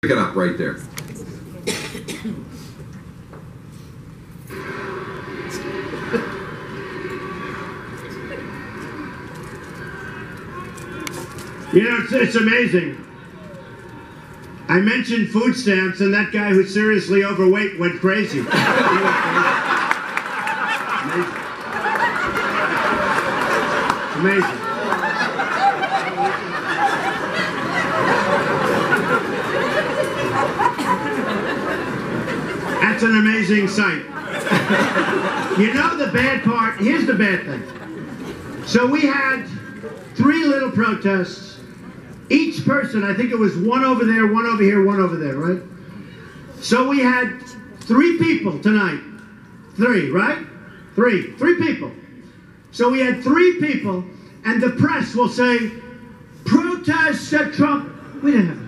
Pick it up right there. You know, it's amazing. I mentioned food stamps, and that guy who's seriously overweight went crazy. Amazing. Amazing. That's an amazing sight. You know the bad part? Here's the bad thing. So we had 3 little protests. Each person, I think it was one over there, one over here, one over there, right? So we had 3 people tonight. 3, right? 3 people. So we had 3 people, and the press will say, protest at Trump. We didn't have it.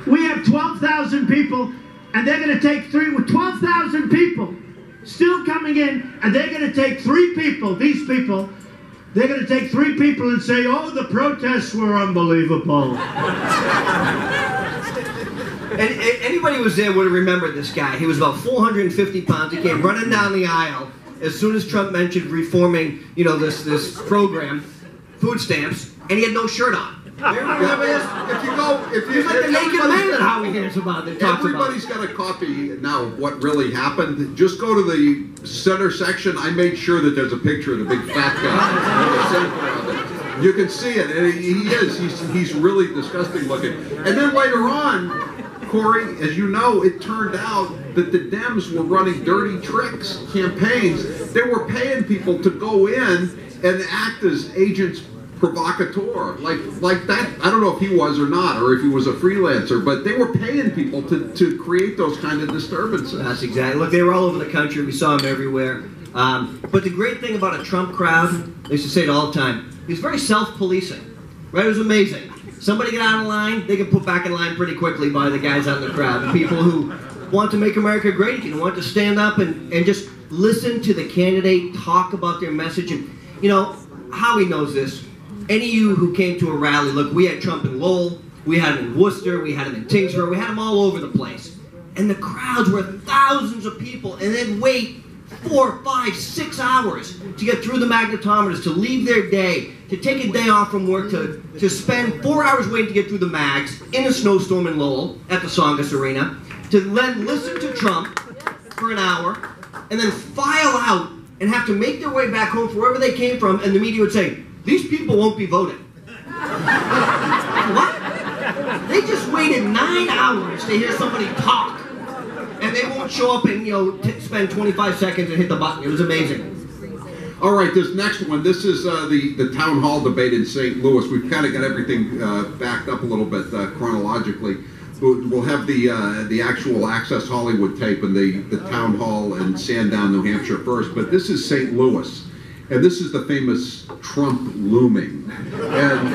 We have 12,000 people, and they're going to take 12,000 people still coming in, and they're going to take 3 people, these people, they're going to take 3 people and say, oh, the protests were unbelievable. And anybody who was there would have remembered this guy. He was about 450 pounds. He came running down the aisle as soon as Trump mentioned reforming, you know, this program, food stamps, and he had no shirt on. Remember this? He's like the naked man that Howie hears about. Everybody's got a copy now of what really happened. Just go to the center section. I made sure that there's a picture of the big fat guy. You can see it, and he's really disgusting looking. And then later on, Corey, as you know, it turned out that the Dems were running dirty tricks, campaigns. They were paying people to go in and act as agents provocateur, like that. I don't know if he was or not, or if he was a freelancer, but they were paying people to create those kind of disturbances. That's exactly. Look, they were all over the country. We saw them everywhere. But the great thing about a Trump crowd, I used to say it all the time, he's very self-policing. Right? It was amazing. Somebody get out of line, they get put back in line pretty quickly by the guys out in the crowd. The people who want to make America great again, want to stand up and just listen to the candidate talk about their message. And, you know, Howie knows this. Any of you who came to a rally, look, we had Trump in Lowell, we had him in Worcester, we had him in Tingsboro, we had him all over the place. And the crowds were thousands of people, and they'd wait 4, 5, 6 hours to get through the magnetometers, to leave their day, to take a day off from work, to spend 4 hours waiting to get through the mags in a snowstorm in Lowell at the Songus Arena, to then listen to Trump for an hour, and then file out and have to make their way back home from wherever they came from, and the media would say, these people won't be voting. What? They just waited 9 hours to hear somebody talk, and they won't show up and, you know, spend 25 seconds and hit the button. It was amazing. All right, this next one, this is the town hall debate in St. Louis. We've kind of got everything backed up a little bit chronologically. We'll have the actual Access Hollywood tape and the town hall in Sandown, New Hampshire first, but this is St. Louis. And this is the famous Trump looming. And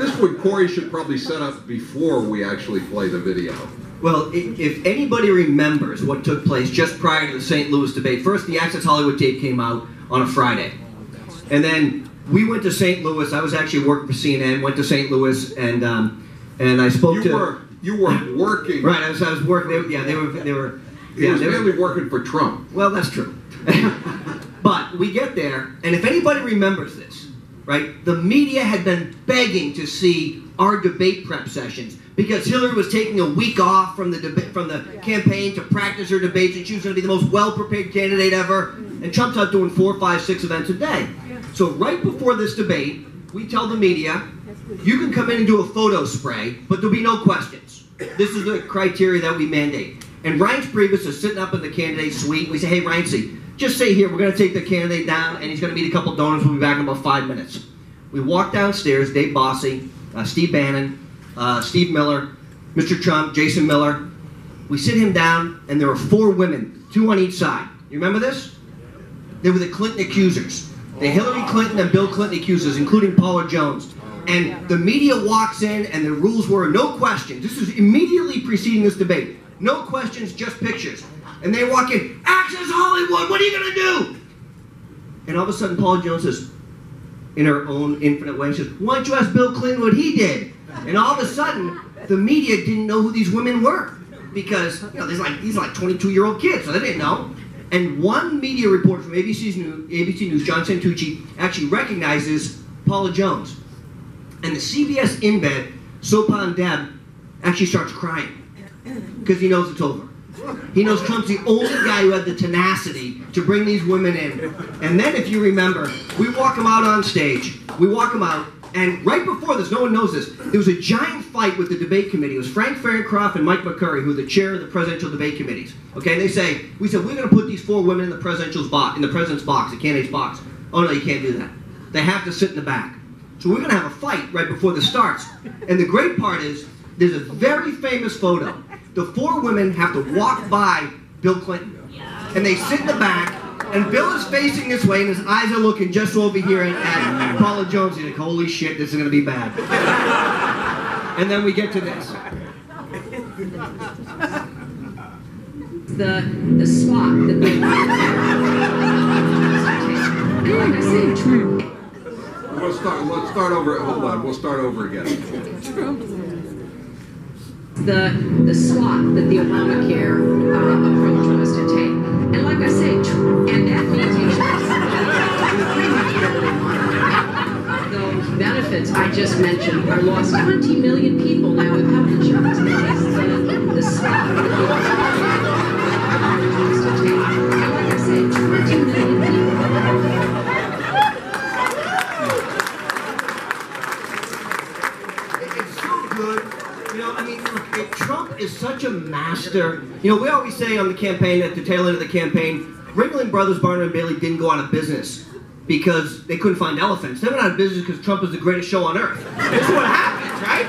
this one Corey should probably set up before we actually play the video. Well, if anybody remembers what took place just prior to the St. Louis debate, first the Access Hollywood tape came out on a Friday. And then we went to St. Louis. I was actually working for CNN, went to St. Louis, and I spoke to... You were working... Right, I was working. They were... He was mainly working for Trump. Well, that's true. But we get there, and if anybody remembers this, right, the media had been begging to see our debate prep sessions because Hillary was taking a week off from the campaign to practice her debates, and she was going to be the most well-prepared candidate ever, and Trump's out doing 4, 5, 6 events a day. So right before this debate, we tell the media, you can come in and do a photo spray, but there'll be no questions. This is the criteria that we mandate. And Reince Priebus is sitting up in the candidate suite. We say, hey, Reince, just stay here. We're going to take the candidate down, and he's going to meet a couple donors. We'll be back in about 5 minutes. We walk downstairs, Dave Bossy, Steve Bannon, Steve Miller, Mr. Trump, Jason Miller. We sit him down, and there were 4 women, 2 on each side. You remember this? They were the Clinton accusers. The Hillary Clinton and Bill Clinton accusers, including Paula Jones. And the media walks in, and the rules were no questions. This is immediately preceding this debate. No questions, just pictures. And they walk in, Access Hollywood, what are you going to do? And all of a sudden, Paula Jones says, in her own infinite way, she says, why don't you ask Bill Clinton what he did? And all of a sudden, the media didn't know who these women were. Because, you know, these are like 22-year-old kids, so they didn't know. And one media report from ABC News, John Santucci, actually recognizes Paula Jones. And the CBS in-bed, Sopan Deb, actually starts crying. Because he knows it's over. He knows Trump's the only guy who had the tenacity to bring these women in. And then, if you remember, we walk them out on stage. We walk them out. And right before this, no one knows this, there was a giant fight with the debate committee. It was Frank Fahrencroft and Mike McCurry, who are the chair of the presidential debate committees. Okay, and we said, we're going to put these 4 women in the president's box, the candidate's box. Oh no, you can't do that. They have to sit in the back. So we're going to have a fight right before this starts. And the great part is, there's a very famous photo. The 4 women have to walk by Bill Clinton. And they sit in the back, and Bill is facing this way, and his eyes are looking just over here at Paula Jones. He's like, holy shit, this is going to be bad. And then we get to this. The slot that they like I said, Trump. Let's start over. Hold on, we'll start over again. The slot that the Obamacare approach was to take. And like I say, and that means you pretty much whatever they want. Those benefits I just mentioned are lost. 20 million people now with health insurance. The slot that the Obamacare approach was to take. And like I say, 20 million people. Trump is such a master. You know, we always say on the campaign, at the tail end of the campaign, Ringling Brothers, Barnum and Bailey didn't go out of business because they couldn't find elephants. They went out of business because Trump is the greatest show on earth. That's what happens, right?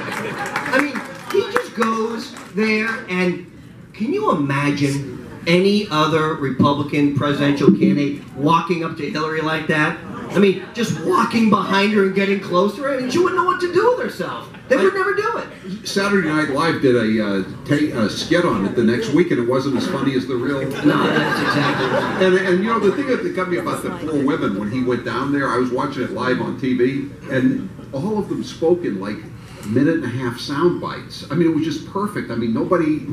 I mean, he just goes there, and can you imagine any other Republican presidential candidate walking up to Hillary like that? I mean, just walking behind her and getting closer, and she wouldn't know what to do with herself. They would never do it. Saturday Night Live did a skit on it the next week, and it wasn't as funny as the real. No, that's exactly right. And you know, the thing that got me about the 4 women, when he went down there, I was watching it live on TV, and all of them spoke in like minute-and-a-half sound bites. I mean, it was just perfect. I mean, nobody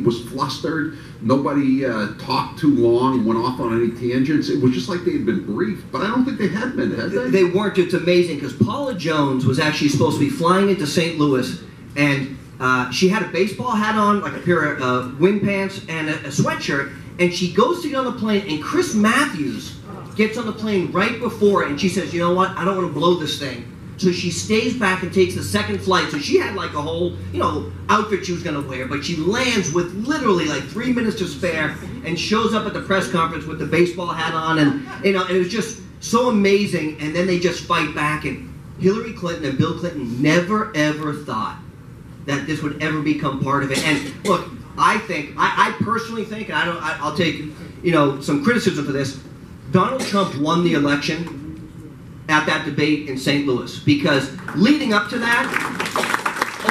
was flustered. Nobody talked too long and went off on any tangents. It was just like they had been briefed. But I don't think they had been, had they? They weren't. It's amazing because Paula Jones was actually supposed to be flying into St. Louis, and she had a baseball hat on, like a pair of wind pants and a sweatshirt, and she goes to get on the plane, and Chris Matthews gets on the plane right before it, and she says, you know what, I don't want to blow this thing. So she stays back and takes the second flight. So she had like a whole, you know, outfit she was going to wear, but she lands with literally like 3 minutes to spare and shows up at the press conference with the baseball hat on, and you know, it was just so amazing. And then they just fight back, and Hillary Clinton and Bill Clinton never ever thought that this would ever become part of it. And look, I personally think, and I'll take, you know, some criticism for this. Donald Trump won the election at that debate in St. Louis, because leading up to that,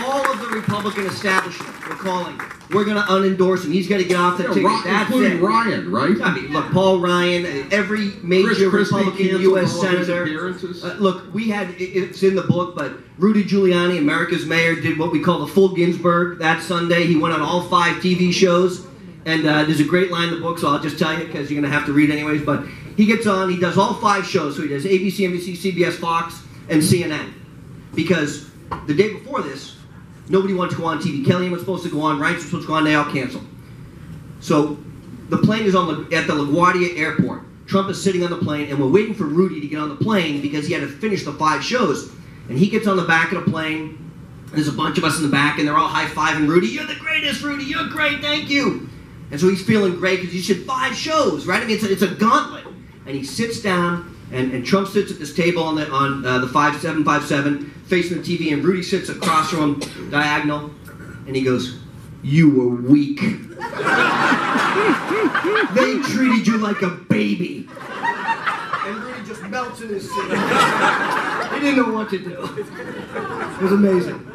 all of the Republican establishment were calling, we're going to unendorse him, he's got to get off the ticket. That's including it. Ryan, right? I mean, look, Paul Ryan, every major Republican U.S. senator. Look, we had, it's in the book, but Rudy Giuliani, America's mayor, did what we call the full Ginsburg that Sunday. He went on all 5 TV shows, and there's a great line in the book, so I'll just tell you because you're going to have to read anyways, but he gets on, he does all 5 shows. So he does ABC, NBC, CBS, Fox, and CNN. Because the day before this, nobody wanted to go on TV. Kellyanne was supposed to go on, Ryan was supposed to go on, they all canceled. So the plane is at the LaGuardia airport. Trump is sitting on the plane, and we're waiting for Rudy to get on the plane because he had to finish the 5 shows. And he gets on the back of the plane. There's a bunch of us in the back, and they're all high-fiving Rudy. You're the greatest, Rudy. You're great. Thank you. And so he's feeling great because he did 5 shows, right? I mean, it's a gauntlet. And he sits down, and Trump sits at this table on the 5757, facing the TV, and Rudy sits across from him, diagonal, and he goes, "You were weak. They treated you like a baby." And Rudy just melts in his seat. He didn't know what to do. It was amazing.